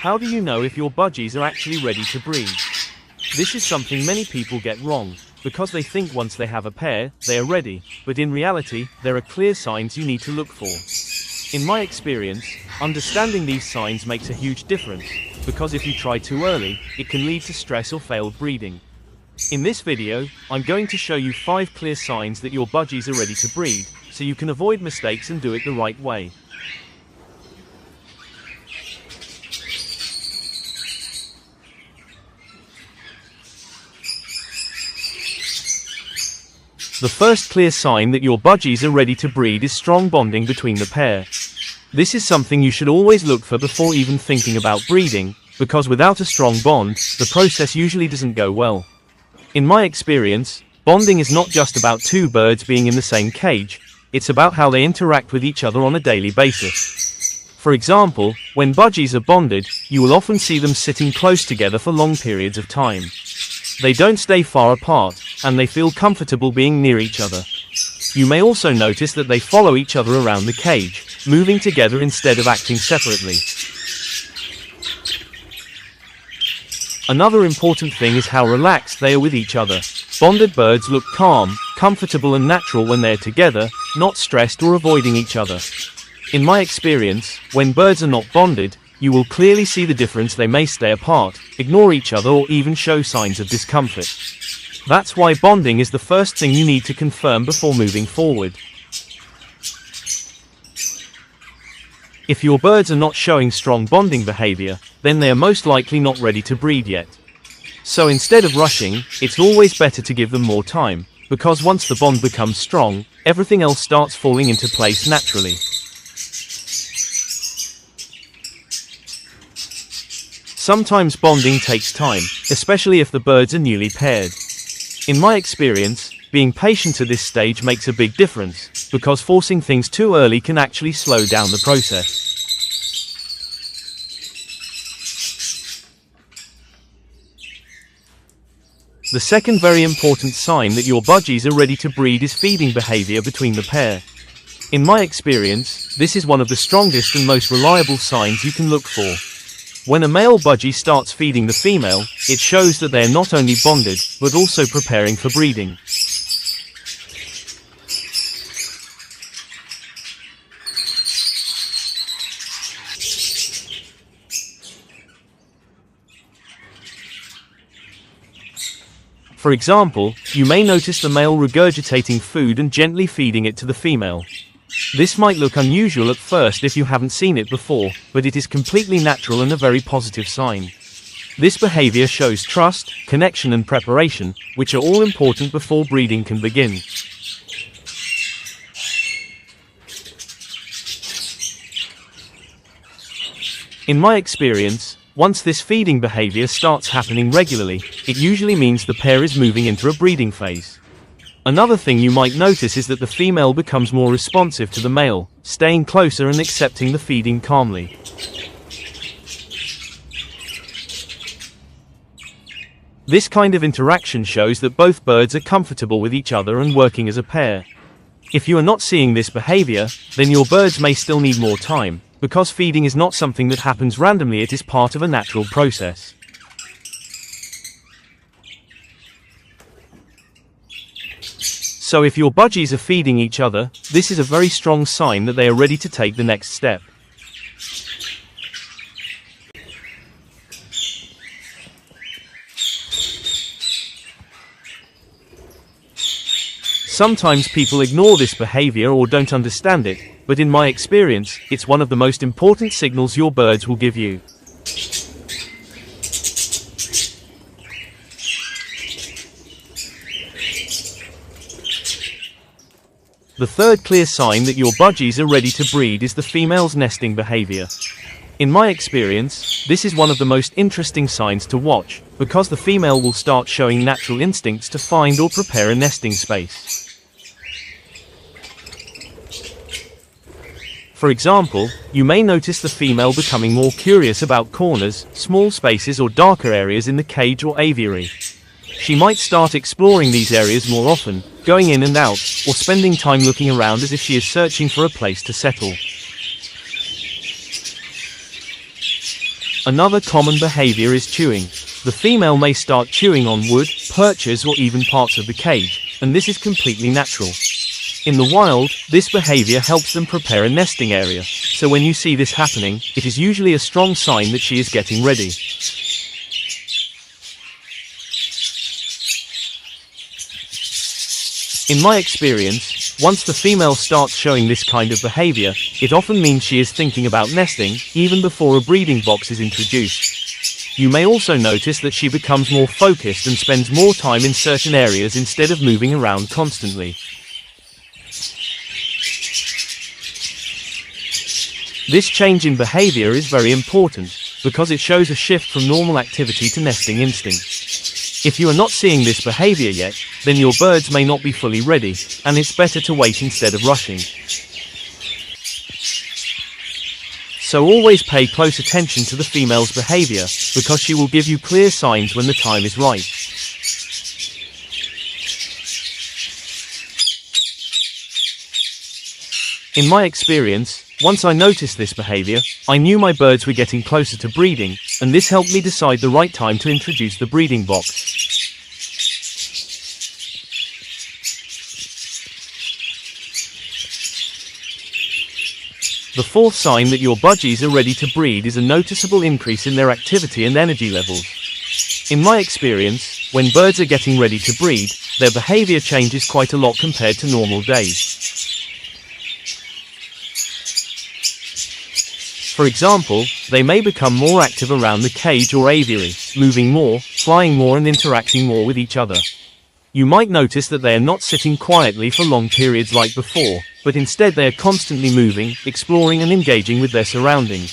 How do you know if your budgies are actually ready to breed? This is something many people get wrong, because they think once they have a pair, they are ready, but in reality, there are clear signs you need to look for. In my experience, understanding these signs makes a huge difference, because if you try too early, it can lead to stress or failed breeding. In this video, I'm going to show you 5 clear signs that your budgies are ready to breed, so you can avoid mistakes and do it the right way. The first clear sign that your budgies are ready to breed is strong bonding between the pair. This is something you should always look for before even thinking about breeding, because without a strong bond, the process usually doesn't go well. In my experience, bonding is not just about two birds being in the same cage, it's about how they interact with each other on a daily basis. For example, when budgies are bonded, you will often see them sitting close together for long periods of time. They don't stay far apart, and they feel comfortable being near each other. You may also notice that they follow each other around the cage, moving together instead of acting separately. Another important thing is how relaxed they are with each other. Bonded birds look calm, comfortable and natural when they're together, not stressed or avoiding each other. In my experience, when birds are not bonded, you will clearly see the difference. They may stay apart, ignore each other or even show signs of discomfort. That's why bonding is the first thing you need to confirm before moving forward. If your birds are not showing strong bonding behavior, then they are most likely not ready to breed yet. So instead of rushing, it's always better to give them more time, because once the bond becomes strong, everything else starts falling into place naturally. Sometimes bonding takes time, especially if the birds are newly paired. In my experience, being patient at this stage makes a big difference, because forcing things too early can actually slow down the process. The second very important sign that your budgies are ready to breed is feeding behavior between the pair. In my experience, this is one of the strongest and most reliable signs you can look for. When a male budgie starts feeding the female, it shows that they are not only bonded, but also preparing for breeding. For example, you may notice the male regurgitating food and gently feeding it to the female. This might look unusual at first if you haven't seen it before, but it is completely natural and a very positive sign. This behavior shows trust, connection and preparation, which are all important before breeding can begin. In my experience, once this feeding behavior starts happening regularly, it usually means the pair is moving into a breeding phase. Another thing you might notice is that the female becomes more responsive to the male, staying closer and accepting the feeding calmly. This kind of interaction shows that both birds are comfortable with each other and working as a pair. If you are not seeing this behavior, then your birds may still need more time, because feeding is not something that happens randomly, it is part of a natural process. So if your budgies are feeding each other, this is a very strong sign that they are ready to take the next step. Sometimes people ignore this behavior or don't understand it, but in my experience, it's one of the most important signals your birds will give you. The third clear sign that your budgies are ready to breed is the female's nesting behavior. In my experience, this is one of the most interesting signs to watch, because the female will start showing natural instincts to find or prepare a nesting space. For example, you may notice the female becoming more curious about corners, small spaces or darker areas in the cage or aviary. She might start exploring these areas more often, going in and out, or spending time looking around as if she is searching for a place to settle. Another common behavior is chewing. The female may start chewing on wood, perches or even parts of the cage, and this is completely natural. In the wild, this behavior helps them prepare a nesting area, so when you see this happening, it is usually a strong sign that she is getting ready. In my experience, once the female starts showing this kind of behavior, it often means she is thinking about nesting, even before a breeding box is introduced. You may also notice that she becomes more focused and spends more time in certain areas instead of moving around constantly. This change in behavior is very important, because it shows a shift from normal activity to nesting instinct. If you are not seeing this behavior yet, then your birds may not be fully ready, and it's better to wait instead of rushing. So always pay close attention to the female's behavior, because she will give you clear signs when the time is right. In my experience, once I noticed this behavior, I knew my birds were getting closer to breeding, and this helped me decide the right time to introduce the breeding box. The fourth sign that your budgies are ready to breed is a noticeable increase in their activity and energy levels. In my experience, when birds are getting ready to breed, their behavior changes quite a lot compared to normal days. For example, they may become more active around the cage or aviary, moving more, flying more and interacting more with each other. You might notice that they are not sitting quietly for long periods like before, but instead they are constantly moving, exploring and engaging with their surroundings.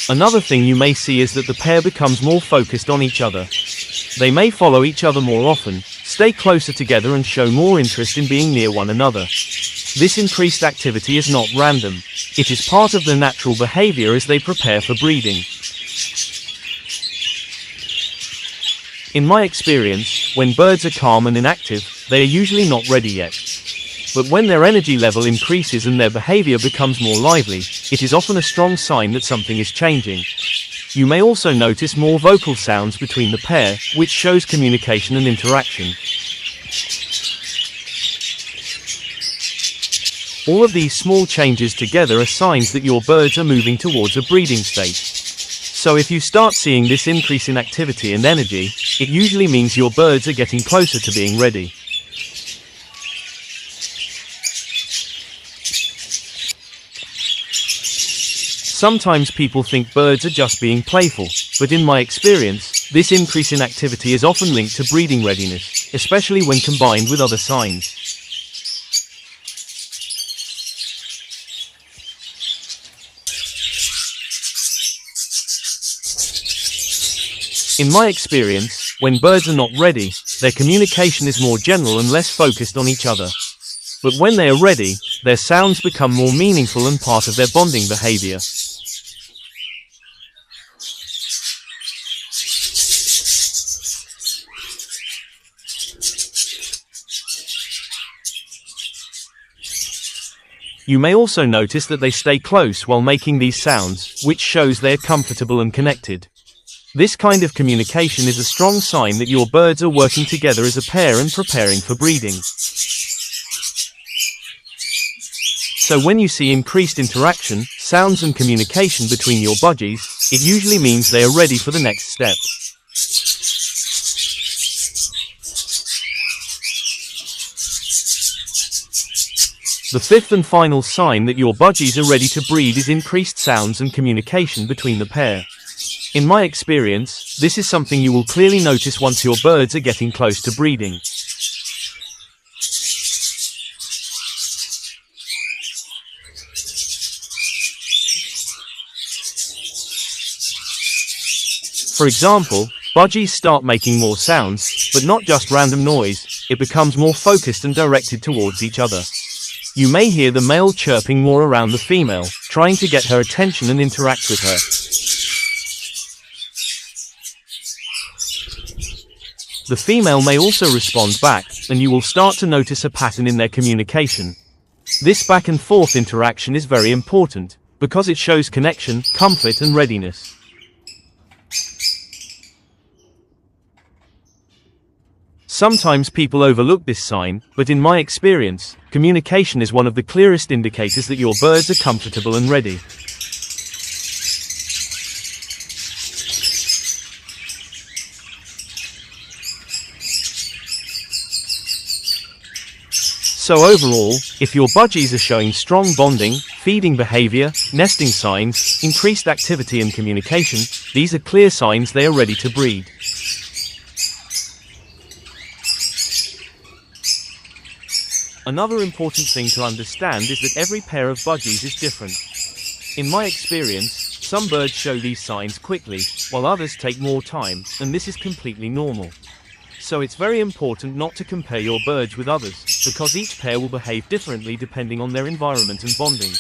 Another thing you may see is that the pair becomes more focused on each other. They may follow each other more often, stay closer together and show more interest in being near one another. This increased activity is not random. It is part of their natural behavior as they prepare for breeding. In my experience, when birds are calm and inactive, they are usually not ready yet. But when their energy level increases and their behavior becomes more lively, it is often a strong sign that something is changing. You may also notice more vocal sounds between the pair, which shows communication and interaction. All of these small changes together are signs that your birds are moving towards a breeding state. So if you start seeing this increase in activity and energy, it usually means your birds are getting closer to being ready. Sometimes people think birds are just being playful, but in my experience, this increase in activity is often linked to breeding readiness, especially when combined with other signs. In my experience, when birds are not ready, their communication is more general and less focused on each other. But when they are ready, their sounds become more meaningful and part of their bonding behavior. You may also notice that they stay close while making these sounds, which shows they are comfortable and connected. This kind of communication is a strong sign that your birds are working together as a pair and preparing for breeding. So when you see increased interaction, sounds and communication between your budgies, it usually means they are ready for the next step. The fifth and final sign that your budgies are ready to breed is increased sounds and communication between the pair. In my experience, this is something you will clearly notice once your birds are getting close to breeding. For example, budgies start making more sounds, but not just random noise, it becomes more focused and directed towards each other. You may hear the male chirping more around the female, trying to get her attention and interact with her. The female may also respond back, and you will start to notice a pattern in their communication. This back and forth interaction is very important, because it shows connection, comfort and readiness. Sometimes people overlook this sign, but in my experience, communication is one of the clearest indicators that your birds are comfortable and ready. So overall, if your budgies are showing strong bonding, feeding behavior, nesting signs, increased activity and communication, these are clear signs they are ready to breed. Another important thing to understand is that every pair of budgies is different. In my experience, some birds show these signs quickly, while others take more time, and this is completely normal. So it's very important not to compare your birds with others, because each pair will behave differently depending on their environment and bonding.